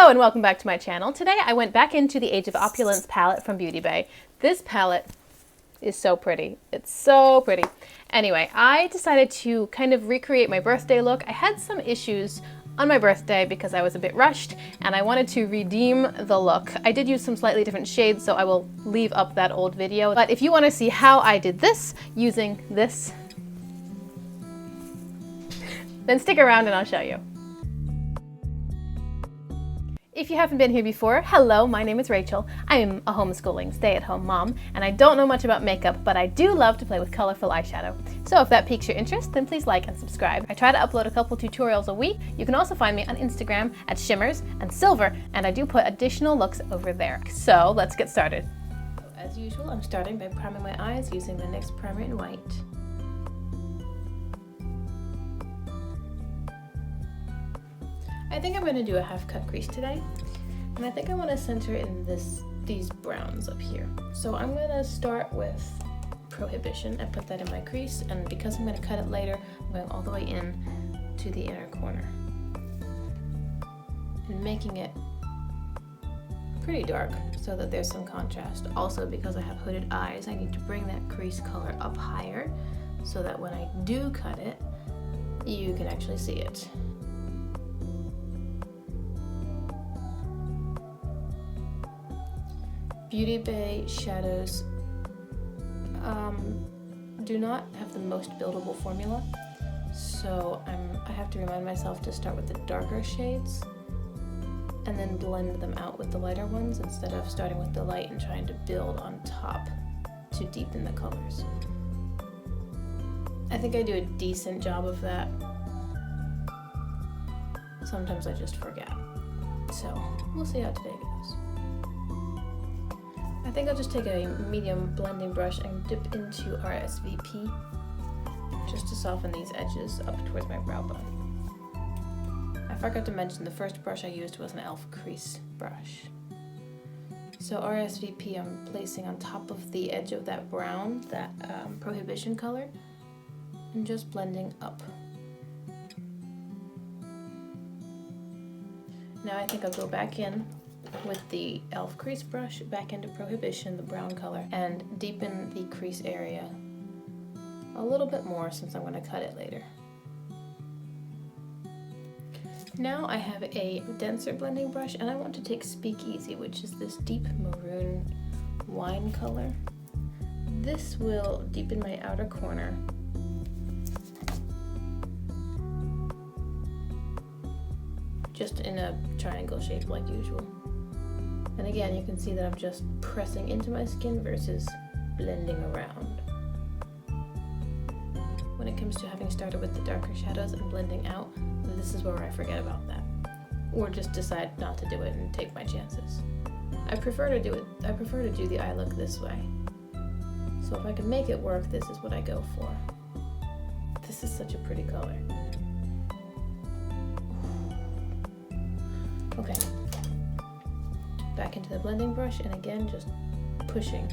Hello and welcome back to my channel. Today I went back into the Age of Opulence palette from Beauty Bay. This palette is so pretty. It's so pretty. Anyway, I decided to kind of recreate my birthday look. I had some issues on my birthday because I was a bit rushed and I wanted to redeem the look. I did use some slightly different shades, so I will leave up that old video. But if you want to see how I did this using this, then stick around and I'll show you. If you haven't been here before, hello, my name is Rachel. I am a homeschooling stay-at-home mom, and I don't know much about makeup, but I do love to play with colorful eyeshadow. So if that piques your interest, then please like and subscribe. I try to upload a couple tutorials a week. You can also find me on Instagram at Shimmers and Silver, and I do put additional looks over there. So let's get started. As usual, I'm starting by priming my eyes using the NYX primer in white. I think I'm going to do a half cut crease today, and I think I want to center in these browns up here. So I'm going to start with Prohibition and put that in my crease, and because I'm going to cut it later, I'm going all the way in to the inner corner and making it pretty dark so that there's some contrast. Also, because I have hooded eyes, I need to bring that crease color up higher so that when I do cut it, you can actually see it. Beauty Bay shadows do not have the most buildable formula, so I have to remind myself to start with the darker shades and then blend them out with the lighter ones instead of starting with the light and trying to build on top to deepen the colors. I think I do a decent job of that. Sometimes I just forget, so we'll see how today goes. I think I'll just take a medium blending brush and dip into RSVP just to soften these edges up towards my brow bone. I forgot to mention the first brush I used was an e.l.f. crease brush. So RSVP I'm placing on top of the edge of that brown, that Prohibition color, and just blending up. Now I think I'll go back in with the e.l.f. crease brush back into Prohibition, the brown color, and deepen the crease area a little bit more since I'm going to cut it later. Now I have a denser blending brush and I want to take Speakeasy, which is this deep maroon wine color. This will deepen my outer corner just in a triangle shape like usual. And again, you can see that I'm just pressing into my skin versus blending around. When it comes to having started with the darker shadows and blending out, this is where I forget about that. Or just decide not to do it and take my chances. I prefer to do the eye look this way. So if I can make it work, this is what I go for. This is such a pretty color. Okay. Back into the blending brush, and again just pushing.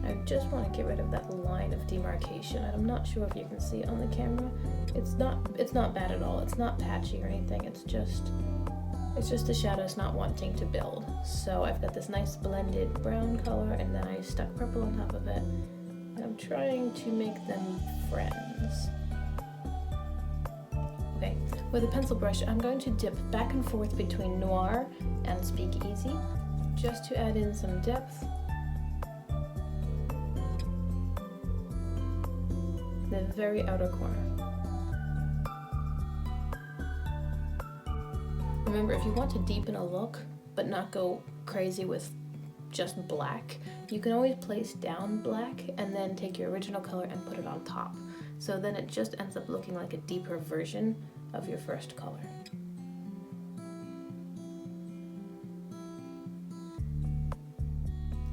I just want to get rid of that line of demarcation. I'm not sure if you can see it on the camera. It's not bad at all. It's not patchy or anything. It's just the shadows not wanting to build. So I've got this nice blended brown color, and then I stuck purple on top of it, and I'm trying to make them friends. Okay, with a pencil brush, I'm going to dip back and forth between Noir and Speakeasy, just to add in some depth. The very outer corner. Remember, if you want to deepen a look, but not go crazy with just black, you can always place down black and then take your original color and put it on top. So then it just ends up looking like a deeper version of your first color.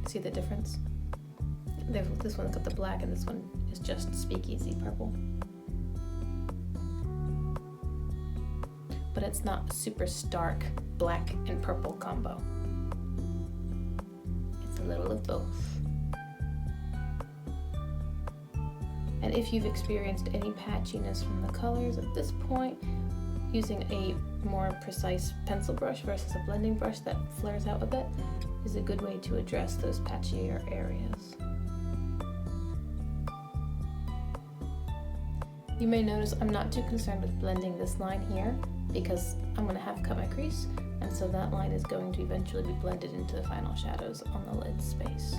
See the difference? This one's got the black and this one is just Speakeasy purple. But it's not super stark black and purple combo. It's a little of both. And if you've experienced any patchiness from the colors at this point, using a more precise pencil brush versus a blending brush that flares out a bit is a good way to address those patchier areas. You may notice I'm not too concerned with blending this line here because I'm going to have cut my crease, and so that line is going to eventually be blended into the final shadows on the lid space.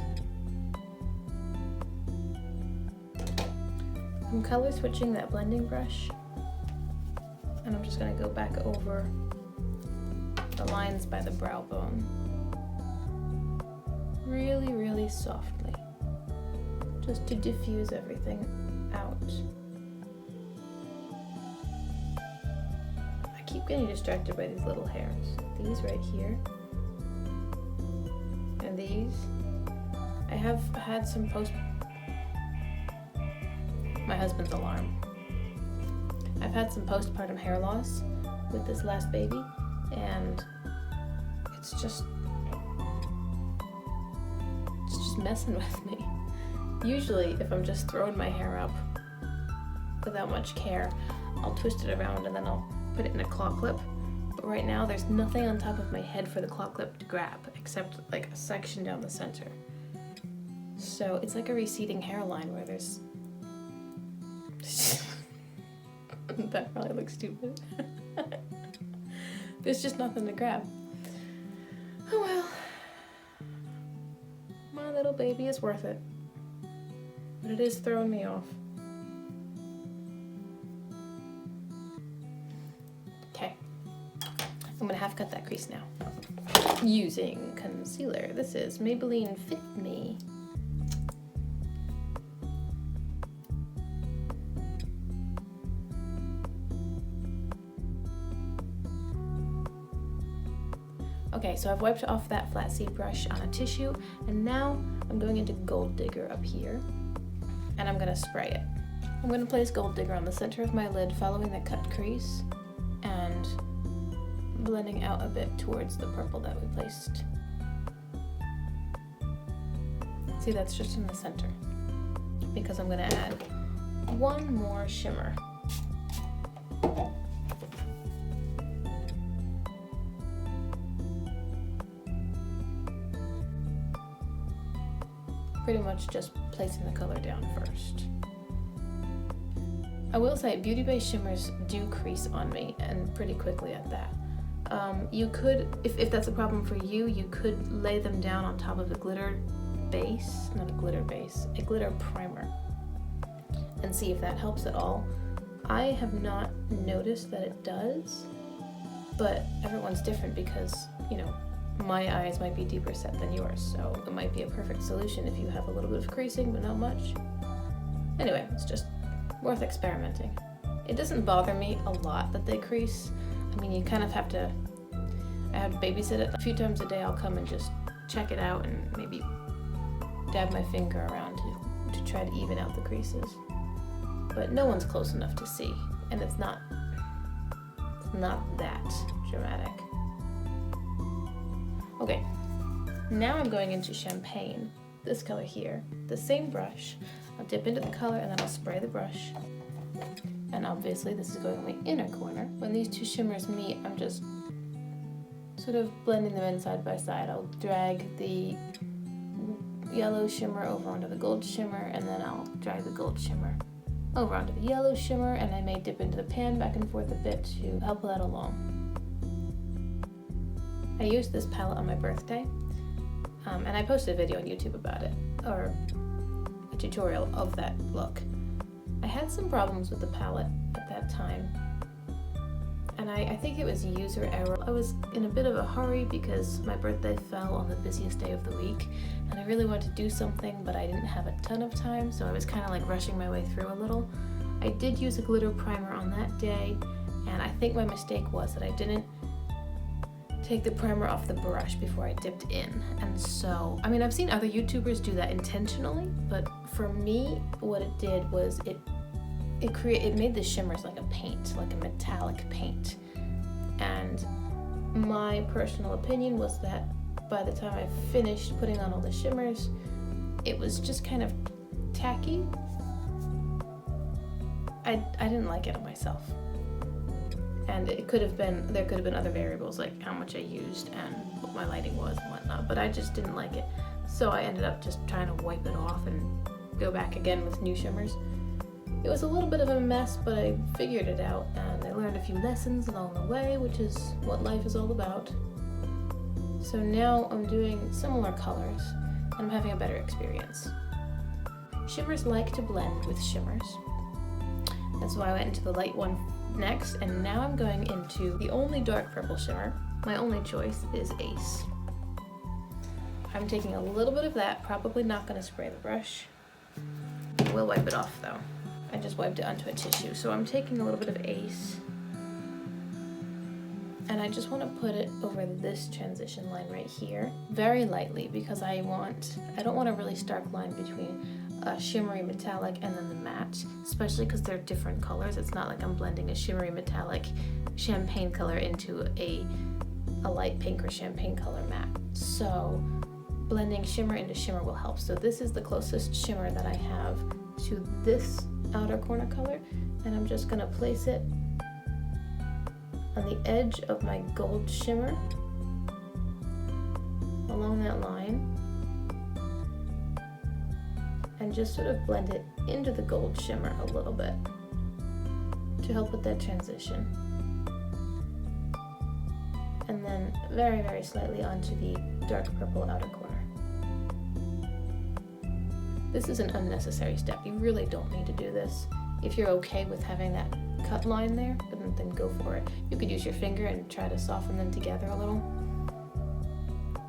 I'm color switching that blending brush, and I'm just going to go back over the lines by the brow bone really, really softly, just to diffuse everything out. I keep getting distracted by these little hairs. These right here, and these. I have had some my husband's alarm. I've had some postpartum hair loss with this last baby, and it's just messing with me. Usually, if I'm just throwing my hair up without much care, I'll twist it around and then I'll put it in a claw clip. But right now, there's nothing on top of my head for the claw clip to grab, except like a section down the center. So it's like a receding hairline where there's that probably looks stupid. There's just nothing to grab. Oh well. My little baby is worth it. But it is throwing me off. Okay. I'm gonna half cut that crease now. Using concealer. This is Maybelline Fit Me. Okay, so I've wiped off that flat seed brush on a tissue, and now I'm going into Gold Digger up here, and I'm gonna spray it. I'm gonna place Gold Digger on the center of my lid, following the cut crease, and blending out a bit towards the purple that we placed. See, that's just in the center, because I'm gonna add one more shimmer. Pretty much just placing the color down first. I will say, beauty-based shimmers do crease on me, and pretty quickly at that. You could, if that's a problem for you, you could lay them down on top of the glitter base, not a glitter base, a glitter primer, and see if that helps at all. I have not noticed that it does, but everyone's different because, you know, my eyes might be deeper set than yours, so it might be a perfect solution if you have a little bit of creasing, but not much. Anyway, it's just worth experimenting. It doesn't bother me a lot that they crease. I mean, you kind of have to, I have to babysit it. A few times a day I'll come and just check it out and maybe dab my finger around to try to even out the creases. But no one's close enough to see, and it's not that dramatic. Okay, now I'm going into Champagne, this color here. The same brush, I'll dip into the color and then I'll spray the brush. And obviously this is going on the inner corner. When these two shimmers meet, I'm just sort of blending them in side by side. I'll drag the yellow shimmer over onto the gold shimmer, and then I'll drag the gold shimmer over onto the yellow shimmer, and I may dip into the pan back and forth a bit to help that along. I used this palette on my birthday, and I posted a video on YouTube about it, or a tutorial of that look. I had some problems with the palette at that time, and I think it was user error. I was in a bit of a hurry because my birthday fell on the busiest day of the week, and I really wanted to do something, but I didn't have a ton of time, so I was kind of like rushing my way through a little. I did use a glitter primer on that day, and I think my mistake was that I didn't take the primer off the brush before I dipped in. And so, I mean, I've seen other YouTubers do that intentionally, but for me, what it did was it made the shimmers like a paint, like a metallic paint. And my personal opinion was that by the time I finished putting on all the shimmers, it was just kind of tacky. I didn't like it on myself. And there could have been other variables like how much I used and what my lighting was and whatnot, but I just didn't like it. So I ended up just trying to wipe it off and go back again with new shimmers. It was a little bit of a mess, but I figured it out and I learned a few lessons along the way, which is what life is all about. So now I'm doing similar colors and I'm having a better experience. Shimmers like to blend with shimmers. That's why I went into the light one next, and now I'm going into the only dark purple shimmer. My only choice is Ace. I'm taking a little bit of that, probably not going to spray the brush. We'll wipe it off though. I just wiped it onto a tissue. So I'm taking a little bit of Ace, and I just want to put it over this transition line right here, very lightly, because I don't want a really stark line between a shimmery metallic and then the matte, especially because they're different colors. It's not like I'm blending a shimmery metallic champagne color into a light pink or champagne color matte. So blending shimmer into shimmer will help. So this is the closest shimmer that I have to this outer corner color, and I'm just gonna place it on the edge of my gold shimmer along that line, and just sort of blend it into the gold shimmer a little bit to help with that transition. And then very, very slightly onto the dark purple outer corner. This is an unnecessary step. You really don't need to do this. If you're okay with having that cut line there, then go for it. You could use your finger and try to soften them together a little.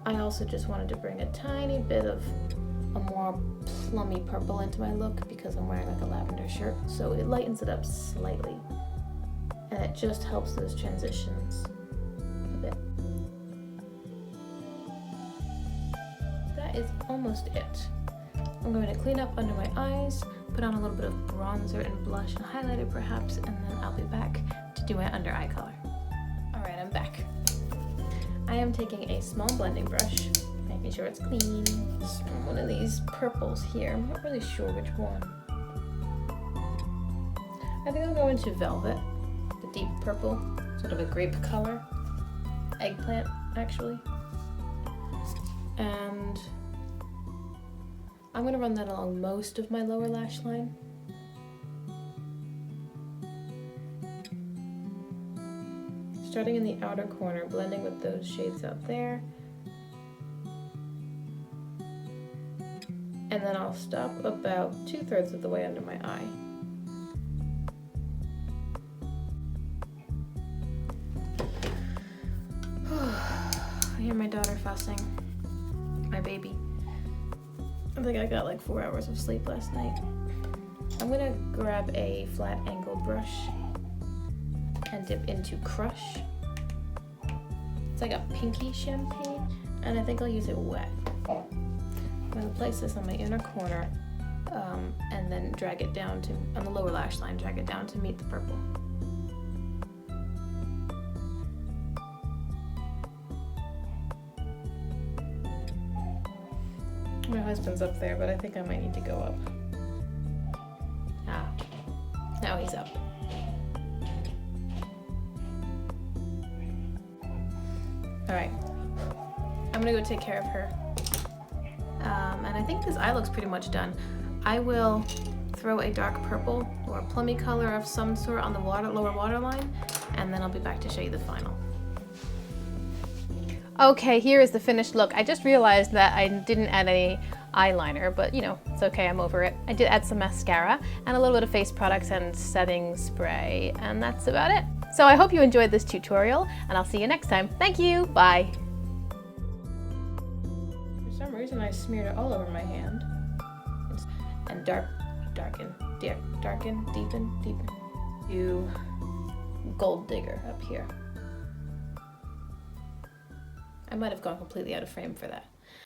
I also just wanted to bring a tiny bit of a more plummy purple into my look because I'm wearing like a lavender shirt, so it lightens it up slightly, and it just helps those transitions a bit. That is almost it. I'm going to clean up under my eyes, put on a little bit of bronzer and blush and highlighter perhaps, and then I'll be back to do my under eye color. Alright, I'm back. I am taking a small blending brush, making sure it's clean. It's one of these purples here. I'm not really sure which one. I think I'll go into Velvet, the deep purple, sort of a grape color. Eggplant, actually. And I'm going to run that along most of my lower lash line. Starting in the outer corner, blending with those shades out there. And then I'll stop about 2/3 of the way under my eye. I hear my daughter fussing, my baby. I think I got like 4 hours of sleep last night. I'm gonna grab a flat angle brush and dip into Crush. It's like a pinky champagne, and I think I'll use it wet. I'm gonna place this on my inner corner and then drag it down to, on the lower lash line, drag it down to meet the purple. My husband's up there, but I think I might need to go up. Ah, now he's up. All right, I'm gonna go take care of her. And I think this eye looks pretty much done. I will throw a dark purple or a plummy color of some sort on the lower waterline, and then I'll be back to show you the final. Okay, here is the finished look. I just realized that I didn't add any eyeliner, but you know, it's okay, I'm over it. I did add some mascara and a little bit of face products and setting spray, and that's about it. So I hope you enjoyed this tutorial, and I'll see you next time. Thank you, bye. For some reason I smeared it all over my hand. And darken, deepen. You gold digger up here. I might have gone completely out of frame for that.